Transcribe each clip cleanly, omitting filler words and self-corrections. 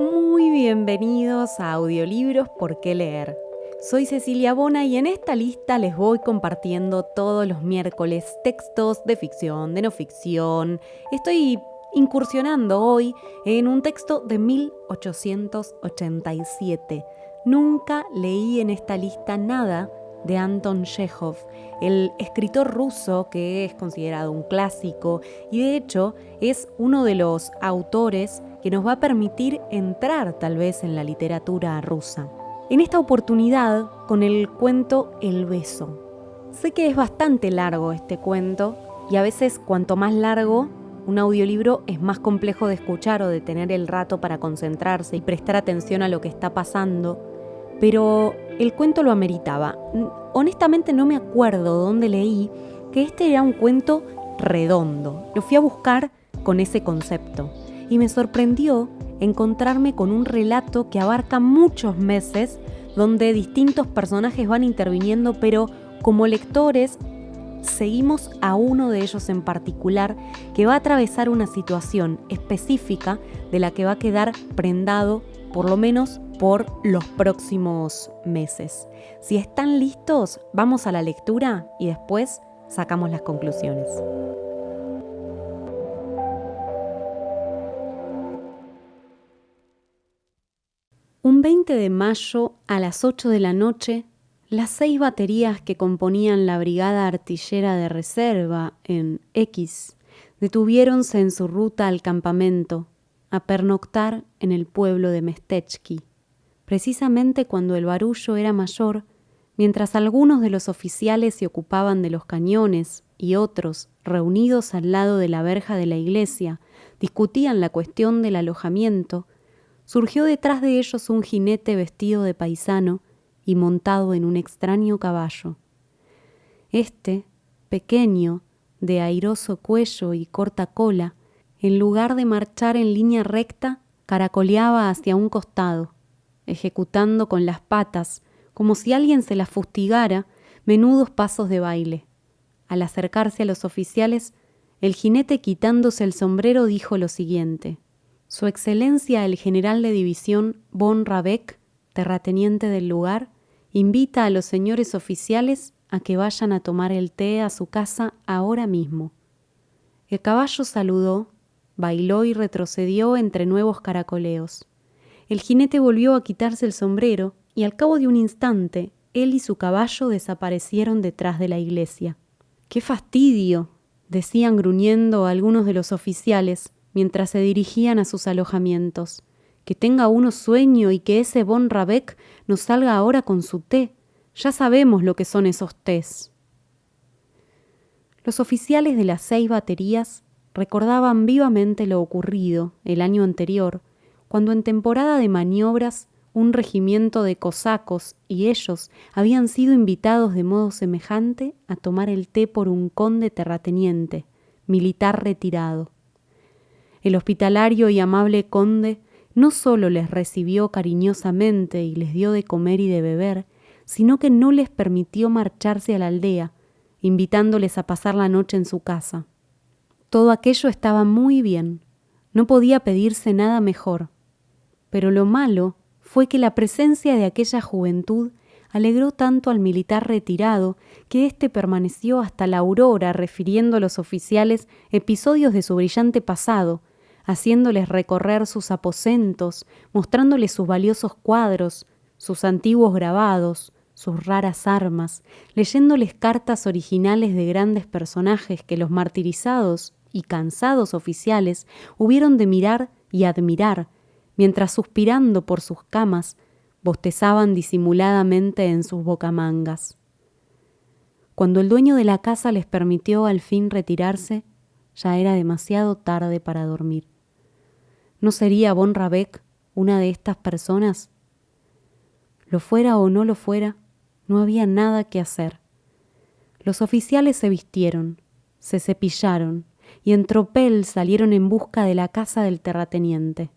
Muy bienvenidos a Audiolibros ¿Por qué leer? Soy Cecilia Bona y en esta lista les voy compartiendo todos los miércoles textos de ficción, de no ficción. Estoy incursionando hoy en un texto de 1887. Nunca leí en esta lista nada de Anton Chejov, el escritor ruso que es considerado un clásico y de hecho es uno de los autores que nos va a permitir entrar tal vez en la literatura rusa. En esta oportunidad con el cuento El beso. Sé que es bastante largo este cuento y a veces cuanto más largo un audiolibro es más complejo de escuchar o de tener el rato para concentrarse y prestar atención a lo que está pasando, pero el cuento lo ameritaba. Honestamente no me acuerdo dónde leí que este era un cuento redondo. Lo fui a buscar con ese concepto y me sorprendió encontrarme con un relato que abarca muchos meses donde distintos personajes van interviniendo, pero como lectores seguimos a uno de ellos en particular que va a atravesar una situación específica de la que va a quedar prendado por lo menos por los próximos meses. Si están listos, vamos a la lectura y después sacamos las conclusiones. Un 20 de mayo a las 8 de la noche, las 6 baterías que componían la brigada artillera de reserva en X detuviéronse en su ruta al campamento a pernoctar en el pueblo de Mestechki. Precisamente cuando el barullo era mayor, mientras algunos de los oficiales se ocupaban de los cañones y otros, reunidos al lado de la verja de la iglesia, discutían la cuestión del alojamiento, surgió detrás de ellos un jinete vestido de paisano y montado en un extraño caballo. Este, pequeño, de airoso cuello y corta cola, en lugar de marchar en línea recta, caracoleaba hacia un costado, ejecutando con las patas, como si alguien se las fustigara, menudos pasos de baile. Al acercarse a los oficiales, el jinete quitándose el sombrero dijo lo siguiente: Su Excelencia el General de División von Rabeck, terrateniente del lugar, invita a los señores oficiales a que vayan a tomar el té a su casa ahora mismo. El caballo saludó, bailó y retrocedió entre nuevos caracoleos. El jinete volvió a quitarse el sombrero y al cabo de un instante, él y su caballo desaparecieron detrás de la iglesia. ¡Qué fastidio!, decían gruñendo algunos de los oficiales mientras se dirigían a sus alojamientos. Que tenga uno sueño y que ese von Rabeck nos salga ahora con su té. Ya sabemos lo que son esos tés. Los oficiales de las 6 baterías recordaban vivamente lo ocurrido el año anterior, cuando en temporada de maniobras un regimiento de cosacos y ellos habían sido invitados de modo semejante a tomar el té por un conde terrateniente, militar retirado. El hospitalario y amable conde no solo les recibió cariñosamente y les dio de comer y de beber, sino que no les permitió marcharse a la aldea, invitándoles a pasar la noche en su casa. Todo aquello estaba muy bien, no podía pedirse nada mejor, pero lo malo fue que la presencia de aquella juventud alegró tanto al militar retirado que éste permaneció hasta la aurora refiriendo a los oficiales episodios de su brillante pasado, haciéndoles recorrer sus aposentos, mostrándoles sus valiosos cuadros, sus antiguos grabados, sus raras armas, leyéndoles cartas originales de grandes personajes que los martirizados y cansados oficiales hubieron de mirar y admirar, mientras suspirando por sus camas, bostezaban disimuladamente en sus bocamangas. Cuando el dueño de la casa les permitió al fin retirarse, ya era demasiado tarde para dormir. ¿No sería von Rabeck una de estas personas? Lo fuera o no lo fuera, no había nada que hacer. Los oficiales se vistieron, se cepillaron y en tropel salieron en busca de la casa del terrateniente.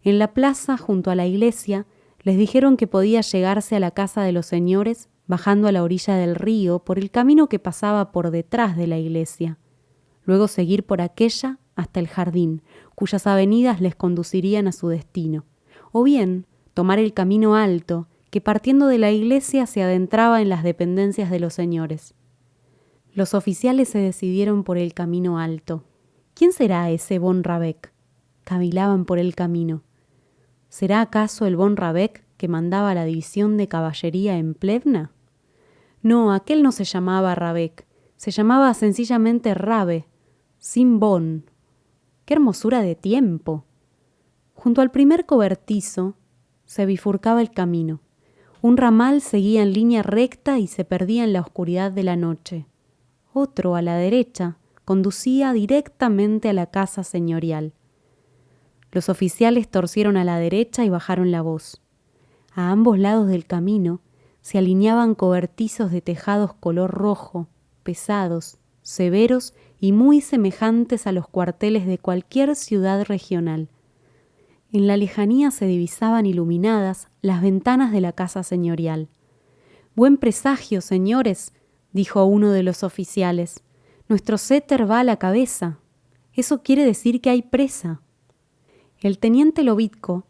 En la plaza, junto a la iglesia, les dijeron que podía llegarse a la casa de los señores bajando a la orilla del río por el camino que pasaba por detrás de la iglesia. Luego seguir por aquella hasta el jardín, cuyas avenidas les conducirían a su destino. o bien tomar el camino alto, que partiendo de la iglesia se adentraba en las dependencias de los señores. Los oficiales se decidieron por el camino alto. ¿Quién será ese von Rabeck? Cavilaban por el camino. ¿Será acaso el von Rabeck que mandaba la división de caballería en Plevna? No, aquel no se llamaba Rabeck, se llamaba sencillamente Rabe, sin von. ¡Qué hermosura de tiempo! Junto al primer cobertizo se bifurcaba el camino. Un ramal seguía en línea recta y se perdía en la oscuridad de la noche. Otro, a la derecha, conducía directamente a la casa señorial. Los oficiales torcieron a la derecha y bajaron la voz. A ambos lados del camino se alineaban cobertizos de tejados color rojo, pesados, severos y muy semejantes a los cuarteles de cualquier ciudad regional. En la lejanía se divisaban iluminadas las ventanas de la casa señorial. «Buen presagio, señores», dijo uno de los oficiales. «Nuestro setter va a la cabeza. Eso quiere decir que hay presa». El teniente Lobitko,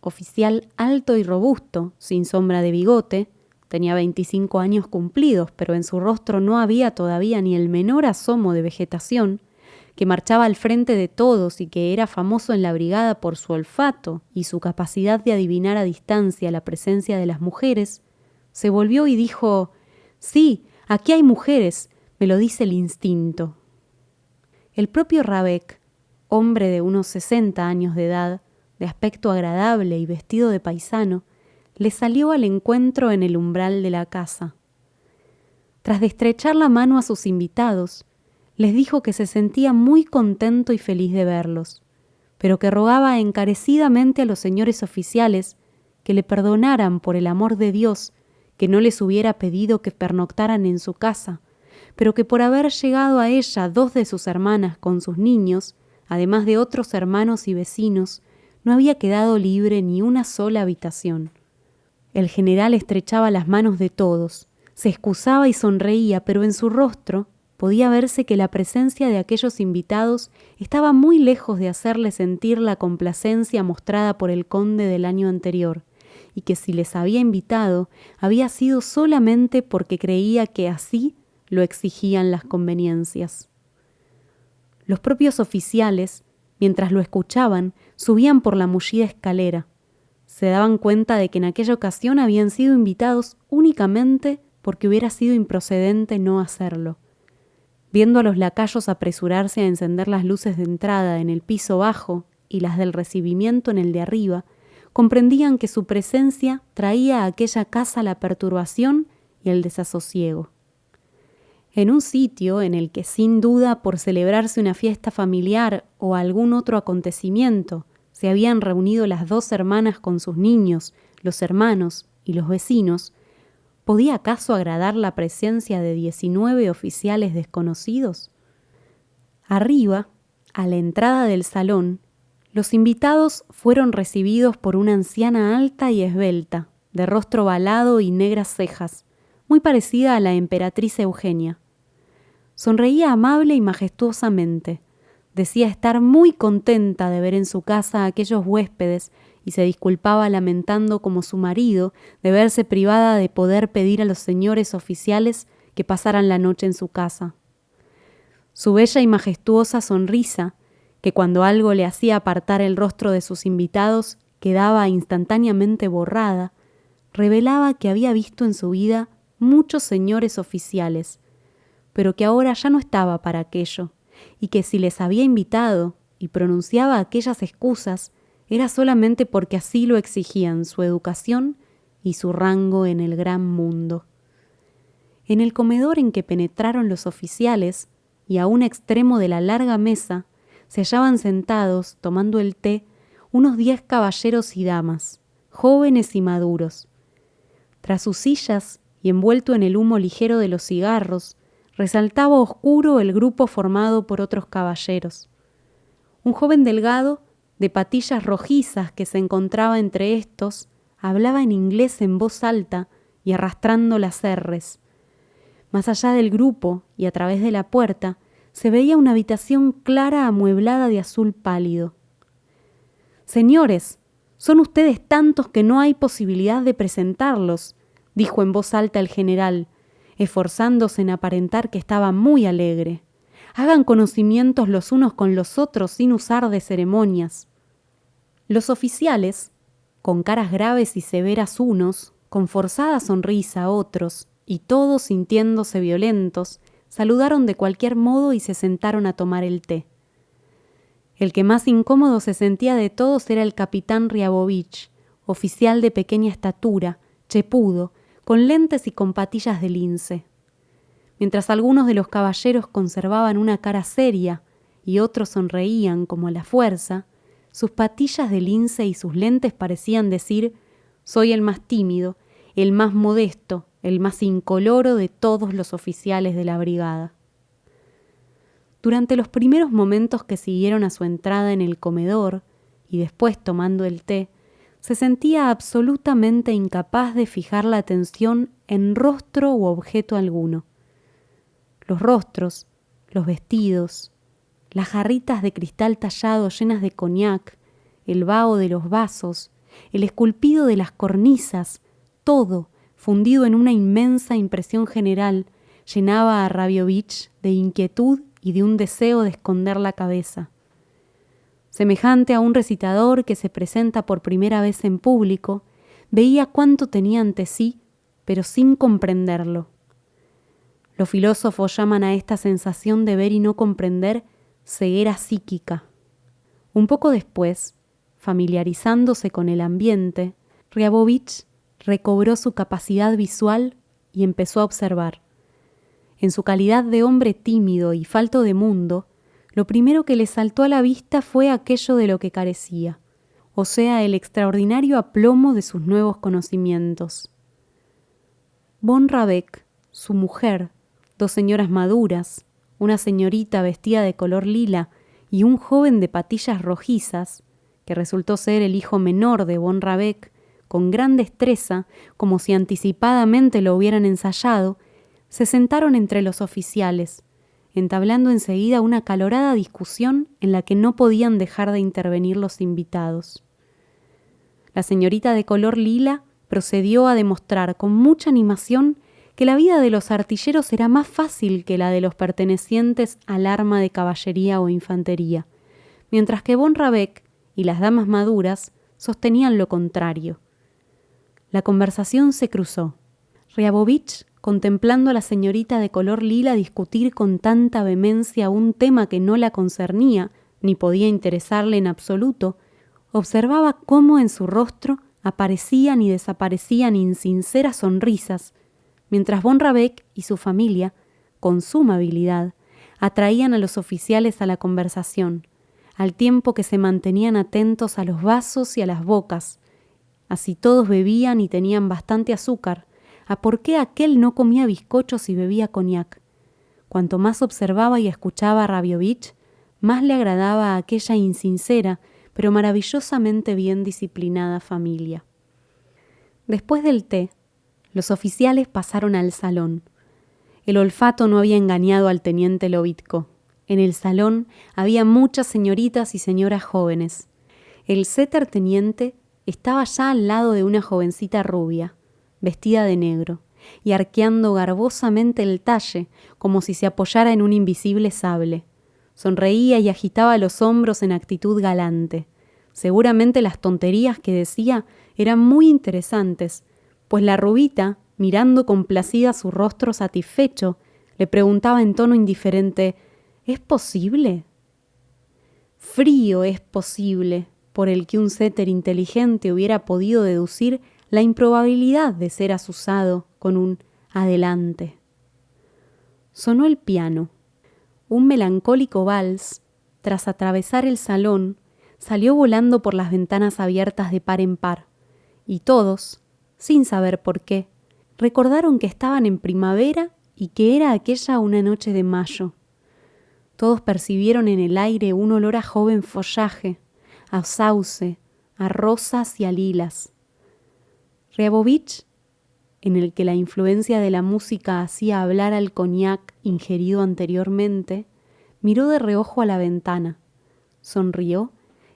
oficial alto y robusto, sin sombra de bigote, tenía 25 años cumplidos, pero en su rostro no había todavía ni el menor asomo de vegetación, que marchaba al frente de todos y que era famoso en la brigada por su olfato y su capacidad de adivinar a distancia la presencia de las mujeres, se volvió y dijo: «Sí, aquí hay mujeres, me lo dice el instinto». El propio Rabeck, hombre de unos 60 años de edad, de aspecto agradable y vestido de paisano, le salió al encuentro en el umbral de la casa. Tras de estrechar la mano a sus invitados, les dijo que se sentía muy contento y feliz de verlos, pero que rogaba encarecidamente a los señores oficiales que le perdonaran por el amor de Dios, que no les hubiera pedido que pernoctaran en su casa, pero que por haber llegado a ella 2 de sus hermanas con sus niños, además de otros hermanos y vecinos, no había quedado libre ni una sola habitación. El general estrechaba las manos de todos, se excusaba y sonreía, pero en su rostro podía verse que la presencia de aquellos invitados estaba muy lejos de hacerle sentir la complacencia mostrada por el conde del año anterior, y que si les había invitado había sido solamente porque creía que así lo exigían las conveniencias. Los propios oficiales, mientras lo escuchaban, subían por la mullida escalera. Se daban cuenta de que en aquella ocasión habían sido invitados únicamente porque hubiera sido improcedente no hacerlo. Viendo a los lacayos apresurarse a encender las luces de entrada en el piso bajo y las del recibimiento en el de arriba, comprendían que su presencia traía a aquella casa la perturbación y el desasosiego. En un sitio en el que sin duda por celebrarse una fiesta familiar o algún otro acontecimiento se habían reunido las 2 hermanas con sus niños, los hermanos y los vecinos, ¿podía acaso agradar la presencia de 19 oficiales desconocidos? Arriba, a la entrada del salón, los invitados fueron recibidos por una anciana alta y esbelta, de rostro valado y negras cejas, muy parecida a la emperatriz Eugenia. Sonreía amable y majestuosamente. Decía estar muy contenta de ver en su casa a aquellos huéspedes y se disculpaba lamentando como su marido de verse privada de poder pedir a los señores oficiales que pasaran la noche en su casa. Su bella y majestuosa sonrisa, que cuando algo le hacía apartar el rostro de sus invitados quedaba instantáneamente borrada, revelaba que había visto en su vida muchos señores oficiales, pero que ahora ya no estaba para aquello, y que si les había invitado y pronunciaba aquellas excusas, era solamente porque así lo exigían su educación y su rango en el gran mundo. En el comedor en que penetraron los oficiales, y a un extremo de la larga mesa, se hallaban sentados, tomando el té, unos 10 caballeros y damas, jóvenes y maduros. Tras sus sillas y envuelto en el humo ligero de los cigarros, resaltaba oscuro el grupo formado por otros caballeros. Un joven delgado, de patillas rojizas que se encontraba entre estos, hablaba en inglés en voz alta y arrastrando las erres. Más allá del grupo y a través de la puerta, se veía una habitación clara amueblada de azul pálido. «Señores», Son ustedes tantos que no hay posibilidad de presentarlos, dijo en voz alta el general, esforzándose en aparentar que estaba muy alegre. Hagan conocimientos los unos con los otros sin usar de ceremonias. Los oficiales, con caras graves y severas unos, con forzada sonrisa otros, y todos sintiéndose violentos, saludaron de cualquier modo y se sentaron a tomar el té. El que más incómodo se sentía de todos era el capitán Riabovich, oficial de pequeña estatura, chepudo, con lentes y con patillas de lince. Mientras algunos de los caballeros conservaban una cara seria y otros sonreían como a la fuerza, sus patillas de lince y sus lentes parecían decir: «Soy el más tímido, el más modesto, el más incoloro de todos los oficiales de la brigada». Durante los primeros momentos que siguieron a su entrada en el comedor y después tomando el té, se sentía absolutamente incapaz de fijar la atención en rostro u objeto alguno. Los rostros, los vestidos, las jarritas de cristal tallado llenas de coñac, el vaho de los vasos, el esculpido de las cornisas, todo, fundido en una inmensa impresión general, llenaba a Rabiovich de inquietud y de un deseo de esconder la cabeza. Semejante a un recitador que se presenta por primera vez en público, veía cuánto tenía ante sí, pero sin comprenderlo. Los filósofos llaman a esta sensación de ver y no comprender ceguera psíquica. Un poco después, familiarizándose con el ambiente, Riabovich recobró su capacidad visual y empezó a observar. En su calidad de hombre tímido y falto de mundo, lo primero que le saltó a la vista fue aquello de lo que carecía, o sea, el extraordinario aplomo de sus nuevos conocimientos. Von Rabeck, su mujer, dos señoras maduras, una señorita vestida de color lila y un joven de patillas rojizas, que resultó ser el hijo menor de Von Rabeck, con gran destreza, como si anticipadamente lo hubieran ensayado, se sentaron entre los oficiales, entablando enseguida una acalorada discusión en la que no podían dejar de intervenir los invitados. La señorita de color lila procedió a demostrar con mucha animación que la vida de los artilleros era más fácil que la de los pertenecientes al arma de caballería o infantería, mientras que Von Rabeck y las damas maduras sostenían lo contrario. La conversación se cruzó. Riabovich, contemplando a la señorita de color lila discutir con tanta vehemencia un tema que no la concernía ni podía interesarle en absoluto, observaba cómo en su rostro aparecían y desaparecían insinceras sonrisas, mientras Von Rabeck y su familia, con suma habilidad, atraían a los oficiales a la conversación, al tiempo que se mantenían atentos a los vasos y a las bocas. Así todos bebían y tenían bastante azúcar, a por qué aquel no comía bizcochos y bebía coñac. Cuanto más observaba y escuchaba a Rabiovich, más le agradaba a aquella insincera, pero maravillosamente bien disciplinada familia. Después del té, los oficiales pasaron al salón. El olfato no había engañado al teniente Lovitko. En el salón había muchas señoritas y señoras jóvenes. El seterteniente estaba ya al lado de una jovencita rubia, vestida de negro, y arqueando garbosamente el talle, como si se apoyara en un invisible sable. Sonreía y agitaba los hombros en actitud galante. Seguramente las tonterías que decía eran muy interesantes, pues la rubita, mirando complacida su rostro satisfecho, le preguntaba en tono indiferente: ¿es posible? Frío es posible, por el que un setter inteligente hubiera podido deducir la improbabilidad de ser azuzado con un adelante. Sonó el piano. Un melancólico vals, tras atravesar el salón, salió volando por las ventanas abiertas de par en par, y todos, sin saber por qué, recordaron que estaban en primavera y que era aquella una noche de mayo. Todos percibieron en el aire un olor a joven follaje, a sauce, a rosas y a lilas. Riabovich, en el que la influencia de la música hacía hablar al coñac ingerido anteriormente, miró de reojo a la ventana, sonrió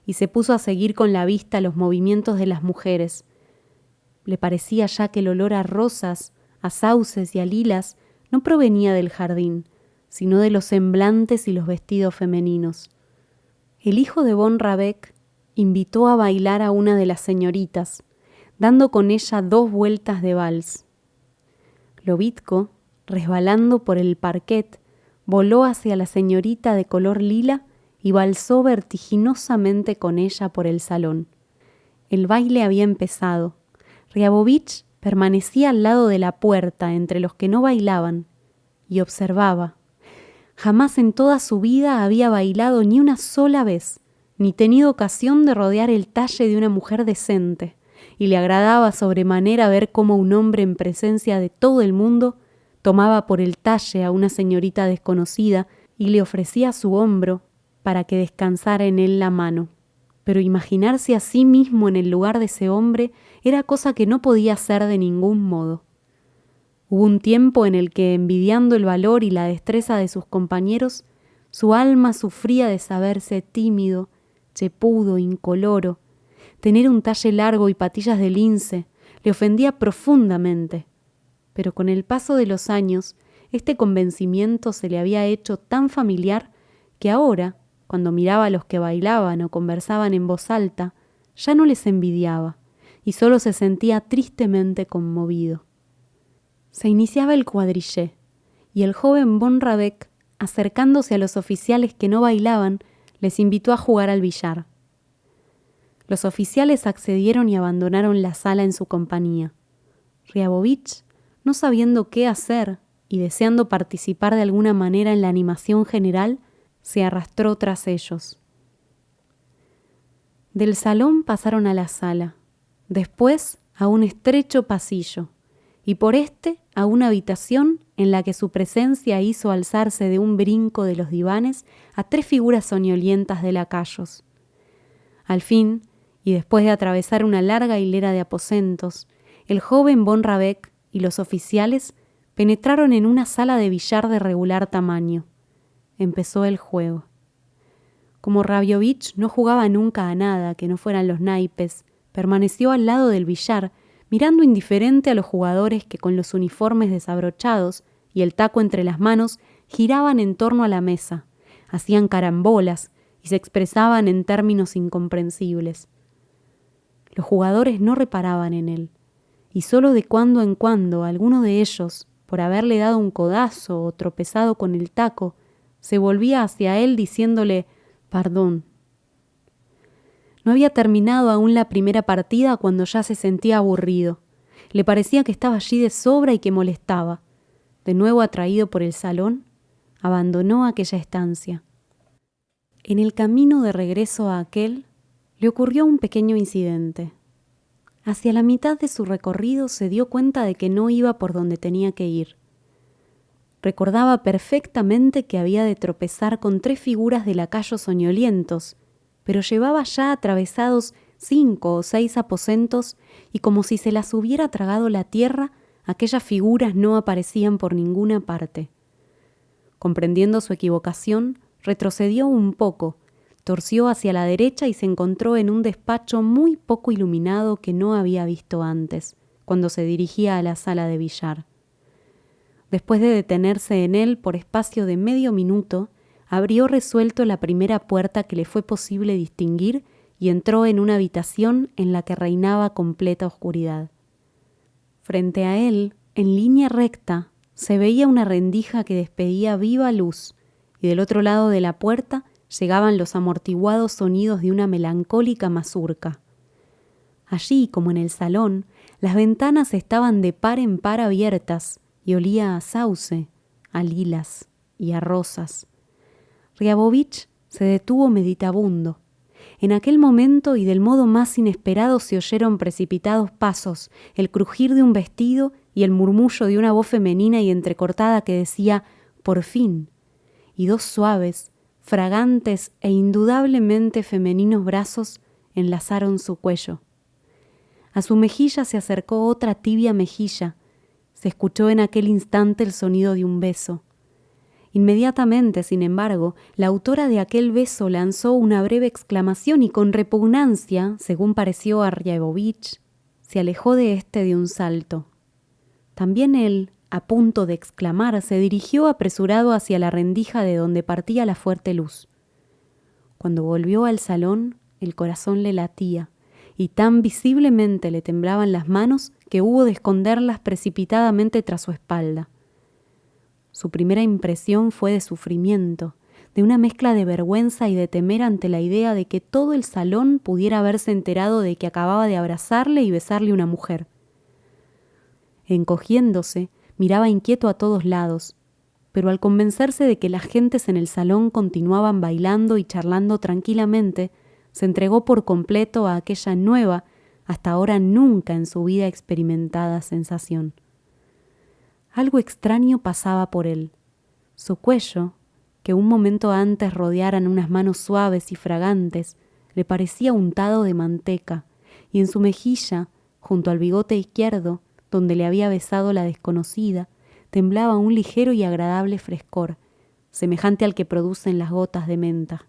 y se puso a seguir con la vista los movimientos de las mujeres. Le parecía ya que el olor a rosas, a sauces y a lilas no provenía del jardín, sino de los semblantes y los vestidos femeninos. El hijo de von Rabeck invitó a bailar a una de las señoritas, dando con ella 2 vueltas de vals. Lobitko, resbalando por el parquet, voló hacia la señorita de color lila y valsó vertiginosamente con ella por el salón. El baile había empezado. Riabovich permanecía al lado de la puerta entre los que no bailaban y observaba. Jamás en toda su vida había bailado ni una sola vez, ni tenido ocasión de rodear el talle de una mujer decente, y le agradaba sobremanera ver cómo un hombre en presencia de todo el mundo tomaba por el talle a una señorita desconocida y le ofrecía su hombro para que descansara en él la mano. Pero imaginarse a sí mismo en el lugar de ese hombre era cosa que no podía hacer de ningún modo. Hubo un tiempo en el que, envidiando el valor y la destreza de sus compañeros, su alma sufría de saberse tímido, chepudo, incoloro. Tener un talle largo y patillas de lince le ofendía profundamente, pero con el paso de los años, este convencimiento se le había hecho tan familiar que ahora, cuando miraba a los que bailaban o conversaban en voz alta, ya no les envidiaba y solo se sentía tristemente conmovido. Se iniciaba el cuadrillé y el joven von Rabeck, acercándose a los oficiales que no bailaban, les invitó a jugar al billar. Los oficiales accedieron y abandonaron la sala en su compañía. Riabovich, no sabiendo qué hacer y deseando participar de alguna manera en la animación general, se arrastró tras ellos. Del salón pasaron a la sala, después a un estrecho pasillo, y por este a una habitación en la que su presencia hizo alzarse de un brinco de los divanes a 3 figuras soñolientas de lacayos. Al fin, y después de atravesar una larga hilera de aposentos, el joven von Rabeck y los oficiales penetraron en una sala de billar de regular tamaño. Empezó el juego. Como Rabiovich no jugaba nunca a nada que no fueran los naipes, permaneció al lado del billar, mirando indiferente a los jugadores que con los uniformes desabrochados y el taco entre las manos giraban en torno a la mesa, hacían carambolas y se expresaban en términos incomprensibles. Los jugadores no reparaban en él, y solo de cuando en cuando alguno de ellos, por haberle dado un codazo o tropezado con el taco, se volvía hacia él diciéndole «perdón». No había terminado aún la primera partida cuando ya se sentía aburrido. Le parecía que estaba allí de sobra y que molestaba. De nuevo atraído por el salón, abandonó aquella estancia. En el camino de regreso a aquel, le ocurrió un pequeño incidente. Hacia la mitad de su recorrido se dio cuenta de que no iba por donde tenía que ir. Recordaba perfectamente que había de tropezar con 3 figuras de lacayos soñolientos, pero llevaba ya atravesados 5 o 6 aposentos y como si se las hubiera tragado la tierra, aquellas figuras no aparecían por ninguna parte. Comprendiendo su equivocación, retrocedió un poco, torció hacia la derecha y se encontró en un despacho muy poco iluminado que no había visto antes, cuando se dirigía a la sala de billar. Después de detenerse en él por espacio de medio minuto, abrió resuelto la primera puerta que le fue posible distinguir y entró en una habitación en la que reinaba completa oscuridad. Frente a él, en línea recta, se veía una rendija que despedía viva luz, y del otro lado de la puerta llegaban los amortiguados sonidos de una melancólica mazurca. Allí, como en el salón, las ventanas estaban de par en par abiertas y olía a sauce, a lilas y a rosas. Riabovich se detuvo meditabundo. En aquel momento y del modo más inesperado se oyeron precipitados pasos, el crujir de un vestido y el murmullo de una voz femenina y entrecortada que decía «por fin», y 2 suaves, fragantes e indudablemente femeninos brazos enlazaron su cuello. A su mejilla se acercó otra tibia mejilla. Se escuchó en aquel instante el sonido de un beso. Inmediatamente, sin embargo, la autora de aquel beso lanzó una breve exclamación y con repugnancia, según pareció a Ryabovich, se alejó de éste de un salto. También él, a punto de exclamar, se dirigió apresurado hacia la rendija de donde partía la fuerte luz. Cuando volvió al salón, el corazón le latía, y tan visiblemente le temblaban las manos que hubo de esconderlas precipitadamente tras su espalda. Su primera impresión fue de sufrimiento, de una mezcla de vergüenza y de temer ante la idea de que todo el salón pudiera haberse enterado de que acababa de abrazarle y besarle una mujer. Encogiéndose, miraba inquieto a todos lados, pero al convencerse de que las gentes en el salón continuaban bailando y charlando tranquilamente, se entregó por completo a aquella nueva, hasta ahora nunca en su vida experimentada sensación. Algo extraño pasaba por él. Su cuello, que un momento antes rodearan unas manos suaves y fragantes, le parecía untado de manteca, y en su mejilla, junto al bigote izquierdo, donde le había besado la desconocida, temblaba un ligero y agradable frescor, semejante al que producen las gotas de menta.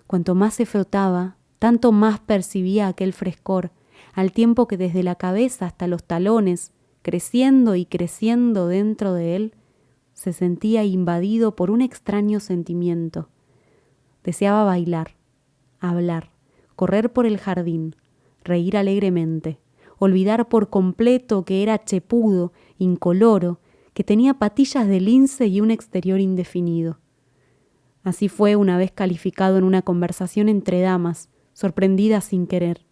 Cuanto más se frotaba, tanto más percibía aquel frescor, al tiempo que desde la cabeza hasta los talones, creciendo y creciendo dentro de él, se sentía invadido por un extraño sentimiento. Deseaba bailar, hablar, correr por el jardín, reír alegremente, olvidar por completo que era chepudo, incoloro, que tenía patillas de lince y un exterior indefinido. Así fue una vez calificado en una conversación entre damas, sorprendida sin querer.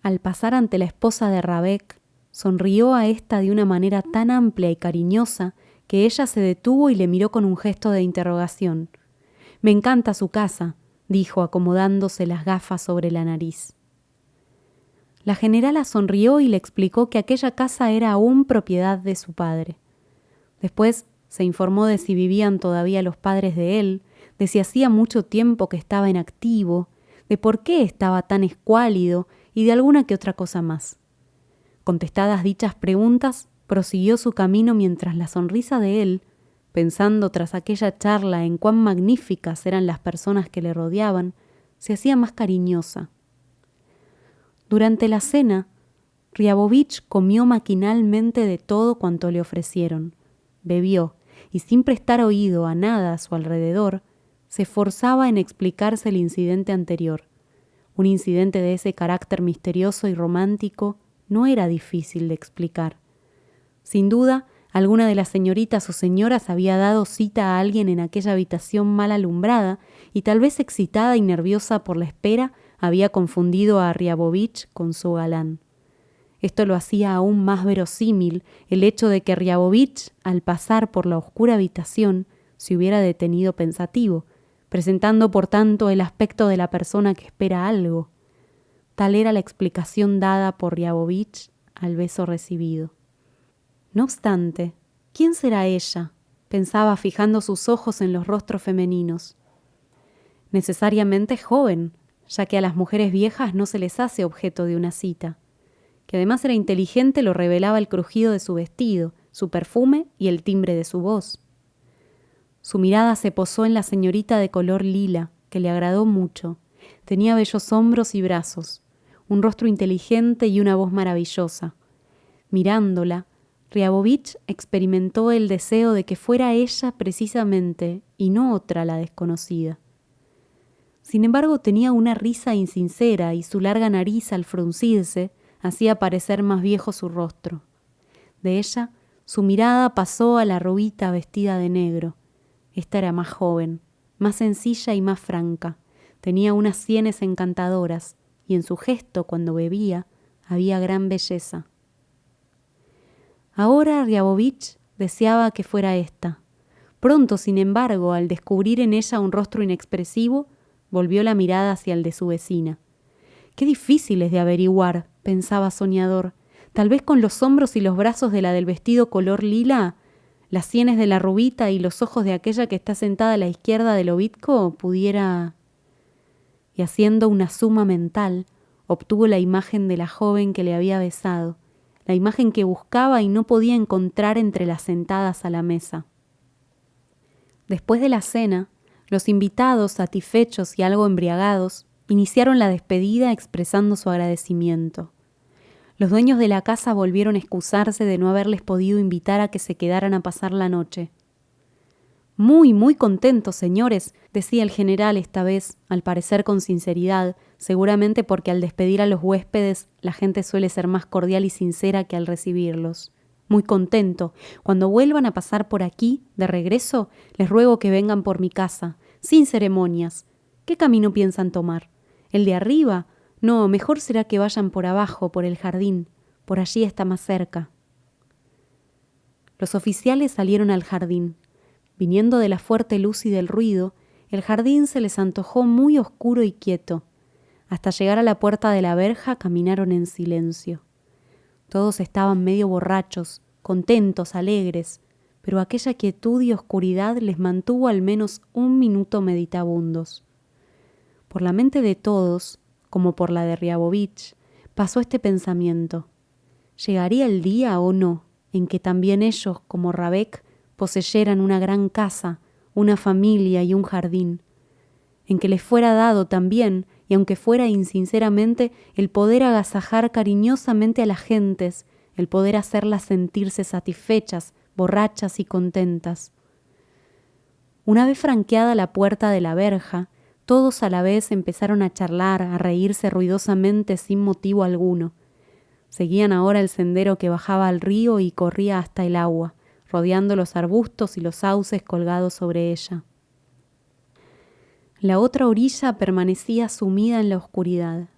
Al pasar ante la esposa de Rabeck, sonrió a ésta de una manera tan amplia y cariñosa que ella se detuvo y le miró con un gesto de interrogación. «Me encanta su casa», dijo acomodándose las gafas sobre la nariz. La generala sonrió y le explicó que aquella casa era aún propiedad de su padre. Después se informó de si vivían todavía los padres de él, de si hacía mucho tiempo que estaba en activo, de por qué estaba tan escuálido y de alguna que otra cosa más. Contestadas dichas preguntas, prosiguió su camino mientras la sonrisa de él, pensando tras aquella charla en cuán magníficas eran las personas que le rodeaban, se hacía más cariñosa. Durante la cena, Ryabovich comió maquinalmente de todo cuanto le ofrecieron, bebió y sin prestar oído a nada a su alrededor, se esforzaba en explicarse el incidente anterior. Un incidente de ese carácter misterioso y romántico no era difícil de explicar. Sin duda, alguna de las señoritas o señoras había dado cita a alguien en aquella habitación mal alumbrada y tal vez excitada y nerviosa por la espera, había confundido a Ryabovich con su galán. Esto lo hacía aún más verosímil el hecho de que Ryabovich, al pasar por la oscura habitación, se hubiera detenido pensativo, presentando por tanto el aspecto de la persona que espera algo. Tal era la explicación dada por Ryabovich al beso recibido. No obstante, ¿quién será ella?, pensaba fijando sus ojos en los rostros femeninos. Necesariamente joven, ya que a las mujeres viejas no se les hace objeto de una cita. Que además era inteligente lo revelaba el crujido de su vestido, su perfume y el timbre de su voz. Su mirada se posó en la señorita de color lila, que le agradó mucho. Tenía bellos hombros y brazos, un rostro inteligente y una voz maravillosa. Mirándola, Ryabovich experimentó el deseo de que fuera ella precisamente y no otra la desconocida. Sin embargo, tenía una risa insincera y su larga nariz al fruncirse hacía parecer más viejo su rostro. De ella, su mirada pasó a la rubita vestida de negro. Esta era más joven, más sencilla y más franca. Tenía unas sienes encantadoras y en su gesto, cuando bebía, había gran belleza. Ahora Ryabovich deseaba que fuera ésta. Pronto, sin embargo, al descubrir en ella un rostro inexpresivo, volvió la mirada hacia el de su vecina. «Qué difícil es de averiguar», pensaba soñador. «Tal vez con los hombros y los brazos de la del vestido color lila, las sienes de la rubita y los ojos de aquella que está sentada a la izquierda del Lobitko pudiera...» Y haciendo una suma mental, obtuvo la imagen de la joven que le había besado, la imagen que buscaba y no podía encontrar entre las sentadas a la mesa. Después de la cena, los invitados, satisfechos y algo embriagados, iniciaron la despedida expresando su agradecimiento. Los dueños de la casa volvieron a excusarse de no haberles podido invitar a que se quedaran a pasar la noche. Muy, muy contentos, señores, decía el general esta vez, al parecer con sinceridad, seguramente porque al despedir a los huéspedes la gente suele ser más cordial y sincera que al recibirlos. Muy contento. Cuando vuelvan a pasar por aquí, de regreso, les ruego que vengan por mi casa, sin ceremonias. ¿Qué camino piensan tomar? ¿El de arriba? No, mejor será que vayan por abajo, por el jardín. Por allí está más cerca. Los oficiales salieron al jardín. Viniendo de la fuerte luz y del ruido, el jardín se les antojó muy oscuro y quieto. Hasta llegar a la puerta de la verja caminaron en silencio. Todos estaban medio borrachos, contentos, alegres, pero aquella quietud y oscuridad les mantuvo al menos un minuto meditabundos. Por la mente de todos, como por la de Riabovich, pasó este pensamiento. ¿Llegaría el día o no en que también ellos, como Rabeck, poseyeran una gran casa, una familia y un jardín? En que les fuera dado también, y aunque fuera insinceramente, el poder agasajar cariñosamente a las gentes, el poder hacerlas sentirse satisfechas, borrachas y contentas. Una vez franqueada la puerta de la verja, todos a la vez empezaron a charlar, a reírse ruidosamente sin motivo alguno. Seguían ahora el sendero que bajaba al río y corría hasta el agua, rodeando los arbustos y los sauces colgados sobre ella. La otra orilla permanecía sumida en la oscuridad.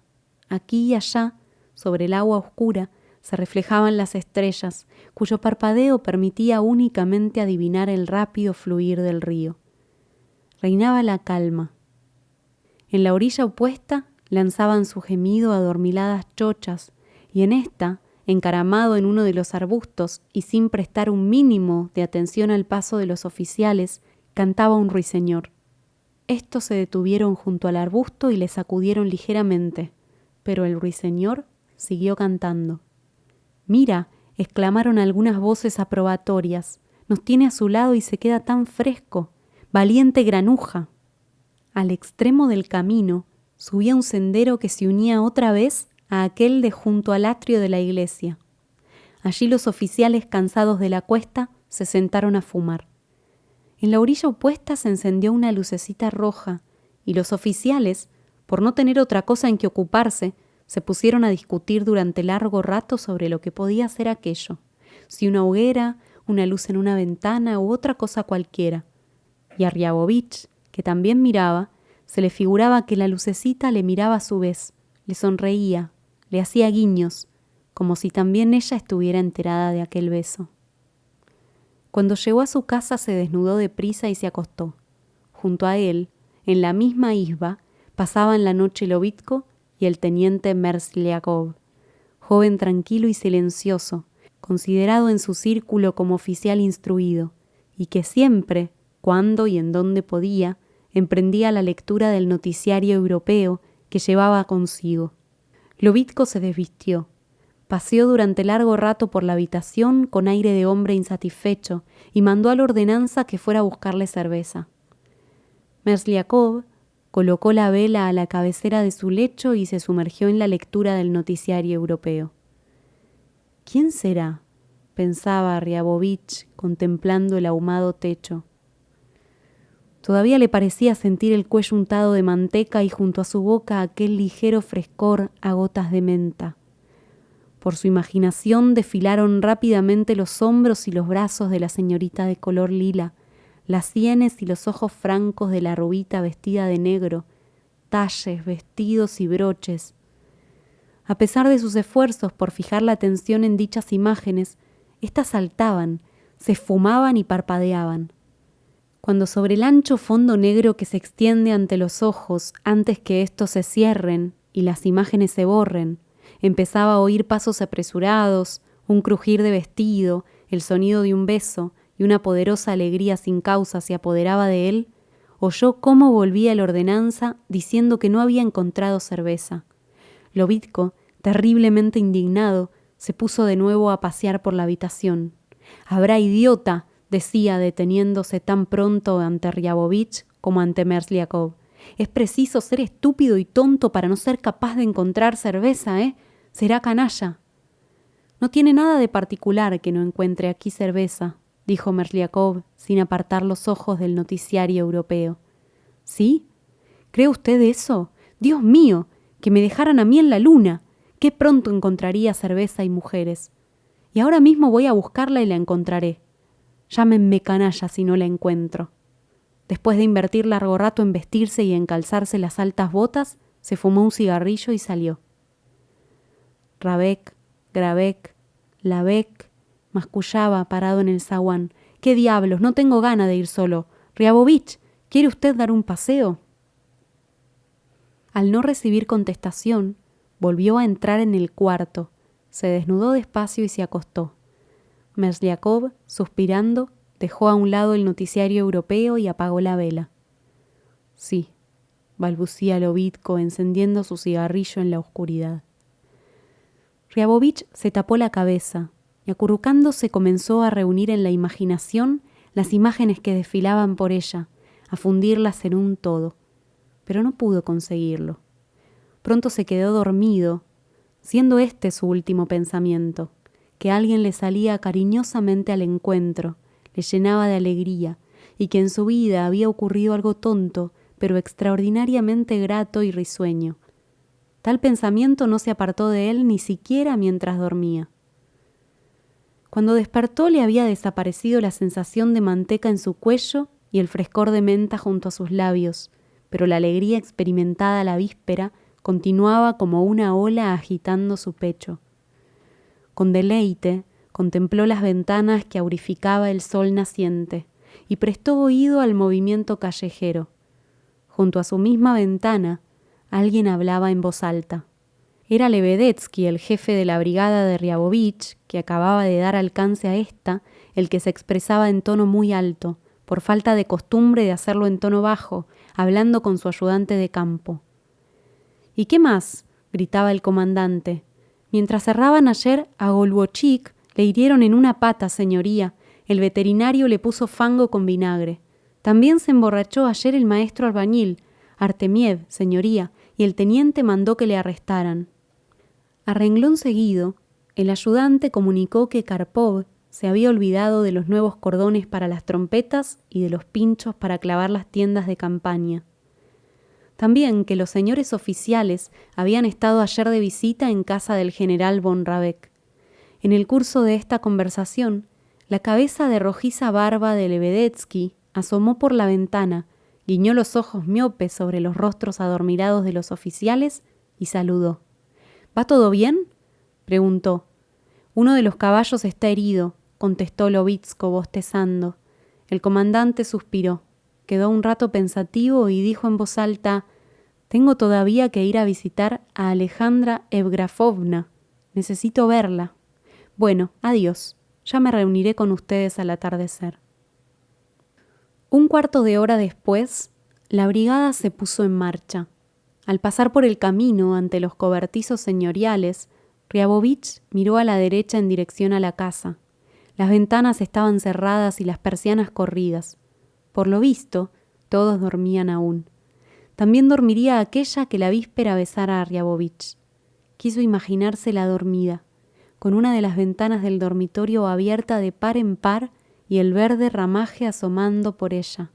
Aquí y allá, sobre el agua oscura, se reflejaban las estrellas, cuyo parpadeo permitía únicamente adivinar el rápido fluir del río. Reinaba la calma. En la orilla opuesta lanzaban su gemido adormiladas chochas, y en esta, encaramado en uno de los arbustos y sin prestar un mínimo de atención al paso de los oficiales, cantaba un ruiseñor. Estos se detuvieron junto al arbusto y le sacudieron ligeramente, pero el ruiseñor siguió cantando. «Mira», exclamaron algunas voces aprobatorias, «nos tiene a su lado y se queda tan fresco. ¡Valiente granuja!». Al extremo del camino subía un sendero que se unía otra vez a aquel de junto al atrio de la iglesia. Allí los oficiales, cansados de la cuesta, se sentaron a fumar. En la orilla opuesta se encendió una lucecita roja y los oficiales, por no tener otra cosa en que ocuparse, se pusieron a discutir durante largo rato sobre lo que podía ser aquello, si una hoguera, una luz en una ventana u otra cosa cualquiera. Y a Riabovich, que también miraba, se le figuraba que la lucecita le miraba a su vez, le sonreía, le hacía guiños, como si también ella estuviera enterada de aquel beso. Cuando llegó a su casa se desnudó deprisa y se acostó. Junto a él, en la misma isba, pasaban la noche Lobitko y el teniente Mersliakov, joven tranquilo y silencioso, considerado en su círculo como oficial instruido, y que siempre, cuando y en donde podía, emprendía la lectura del noticiario europeo que llevaba consigo. Lobitko se desvistió. Paseó durante largo rato por la habitación con aire de hombre insatisfecho y mandó a la ordenanza que fuera a buscarle cerveza. Mersliakov colocó la vela a la cabecera de su lecho y se sumergió en la lectura del noticiario europeo. ¿Quién será?, pensaba Riabovich contemplando el ahumado techo. Todavía le parecía sentir el cuello untado de manteca y junto a su boca aquel ligero frescor a gotas de menta. Por su imaginación desfilaron rápidamente los hombros y los brazos de la señorita de color lila, las sienes y los ojos francos de la rubita vestida de negro, talles, vestidos y broches. A pesar de sus esfuerzos por fijar la atención en dichas imágenes, éstas saltaban, se esfumaban y parpadeaban. Cuando sobre el ancho fondo negro que se extiende ante los ojos antes que éstos se cierren y las imágenes se borren, empezaba a oír pasos apresurados, un crujir de vestido, el sonido de un beso y una poderosa alegría sin causa se apoderaba de él, oyó cómo volvía la ordenanza diciendo que no había encontrado cerveza. Lobitko, terriblemente indignado, se puso de nuevo a pasear por la habitación. «¡Habrá idiota!», decía deteniéndose tan pronto ante Riabovich como ante Mersliakov. Es preciso ser estúpido y tonto para no ser capaz de encontrar cerveza, ¿eh? Será canalla. No tiene nada de particular que no encuentre aquí cerveza, dijo Mersliakov sin apartar los ojos del noticiario europeo. ¿Sí? ¿Cree usted eso? Dios mío, que me dejaran a mí en la luna. Qué pronto encontraría cerveza y mujeres. Y ahora mismo voy a buscarla y la encontraré. Llámenme canalla si no la encuentro. Después de invertir largo rato en vestirse y en calzarse las altas botas, se fumó un cigarrillo y salió. Rabek, Grabek, Labek, mascullaba parado en el zaguán. ¡Qué diablos! No tengo gana de ir solo. Riabovich, ¿quiere usted dar un paseo? Al no recibir contestación, volvió a entrar en el cuarto, se desnudó despacio y se acostó. Mersliakov, suspirando, dejó a un lado el noticiario europeo y apagó la vela. Sí, balbucía Lobitko encendiendo su cigarrillo en la oscuridad. Riabovich se tapó la cabeza y acurrucándose comenzó a reunir en la imaginación las imágenes que desfilaban por ella, a fundirlas en un todo, pero no pudo conseguirlo. Pronto se quedó dormido, siendo este su último pensamiento, que alguien le salía cariñosamente al encuentro, le llenaba de alegría, y que en su vida había ocurrido algo tonto, pero extraordinariamente grato y risueño. Tal pensamiento no se apartó de él ni siquiera mientras dormía. Cuando despertó le había desaparecido la sensación de manteca en su cuello y el frescor de menta junto a sus labios, pero la alegría experimentada la víspera continuaba como una ola agitando su pecho. Con deleite contempló las ventanas que aurificaba el sol naciente y prestó oído al movimiento callejero. Junto a su misma ventana, alguien hablaba en voz alta. Era Lebedetsky, el jefe de la brigada de Riabovich, que acababa de dar alcance a esta, el que se expresaba en tono muy alto, por falta de costumbre de hacerlo en tono bajo, hablando con su ayudante de campo. ¿Y qué más?, gritaba el comandante. Mientras cerraban ayer a Golwochik, le hirieron en una pata, señoría. El veterinario le puso fango con vinagre. También se emborrachó ayer el maestro albañil, Artemiev, señoría, y el teniente mandó que le arrestaran. A renglón seguido, el ayudante comunicó que Karpov se había olvidado de los nuevos cordones para las trompetas y de los pinchos para clavar las tiendas de campaña. También que los señores oficiales habían estado ayer de visita en casa del general von Rabek. En el curso de esta conversación, la cabeza de rojiza barba de Lebedetsky asomó por la ventana, guiñó los ojos miopes sobre los rostros adormilados de los oficiales y saludó. ¿Va todo bien?, preguntó. Uno de los caballos está herido, contestó Lobitsko bostezando. El comandante suspiró. Quedó un rato pensativo y dijo en voz alta: «Tengo todavía que ir a visitar a Alejandra Evgrafovna. Necesito verla. Bueno, adiós. Ya me reuniré con ustedes al atardecer». Un cuarto de hora después, la brigada se puso en marcha. Al pasar por el camino ante los cobertizos señoriales, Riabovich miró a la derecha en dirección a la casa. Las ventanas estaban cerradas y las persianas corridas. Por lo visto, todos dormían aún. También dormiría aquella que la víspera besara a Riabovich. Quiso imaginársela dormida, con una de las ventanas del dormitorio abierta de par en par y el verde ramaje asomando por ella.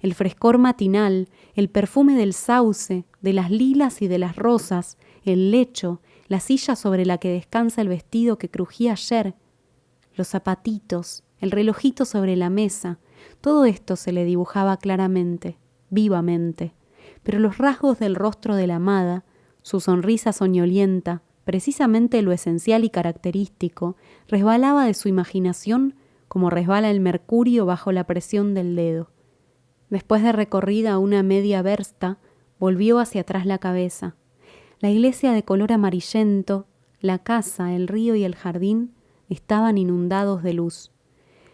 El frescor matinal, el perfume del sauce, de las lilas y de las rosas, el lecho, la silla sobre la que descansa el vestido que crujía ayer, los zapatitos, el relojito sobre la mesa, todo esto se le dibujaba claramente, vivamente, pero los rasgos del rostro de la amada, su sonrisa soñolienta, precisamente lo esencial y característico, resbalaba de su imaginación como resbala el mercurio bajo la presión del dedo. Después de recorrida una media versta, volvió hacia atrás la cabeza. La iglesia de color amarillento, la casa, el río y el jardín estaban inundados de luz.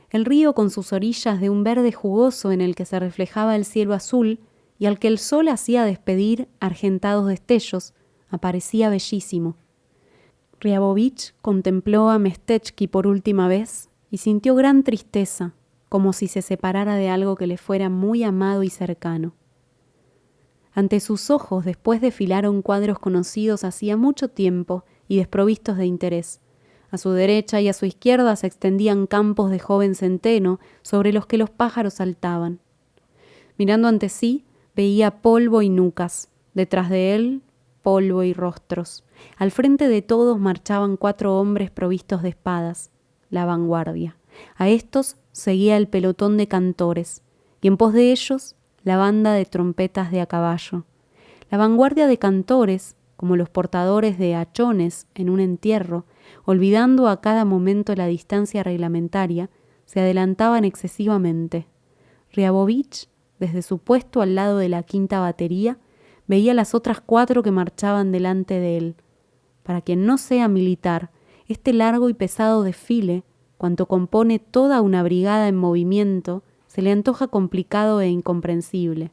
El río con sus orillas de un verde jugoso en el que se reflejaba el cielo azul y al que el sol hacía despedir argentados destellos, aparecía bellísimo. Riabovich contempló a Mestechky por última vez y sintió gran tristeza, como si se separara de algo que le fuera muy amado y cercano. Ante sus ojos después desfilaron cuadros conocidos hacía mucho tiempo y desprovistos de interés. A su derecha y a su izquierda se extendían campos de joven centeno sobre los que los pájaros saltaban. Mirando ante sí, veía polvo y nucas, detrás de él, polvo y rostros. Al frente de todos marchaban 4 hombres provistos de espadas, la vanguardia. A estos seguía el pelotón de cantores, y en pos de ellos, la banda de trompetas de a caballo. La vanguardia de cantores, como los portadores de hachones en un entierro, olvidando a cada momento la distancia reglamentaria, se adelantaban excesivamente. Riabovich, desde su puesto al lado de la quinta batería, veía las otras 4 que marchaban delante de él. Para quien no sea militar, este largo y pesado desfile, cuanto compone toda una brigada en movimiento, se le antoja complicado e incomprensible.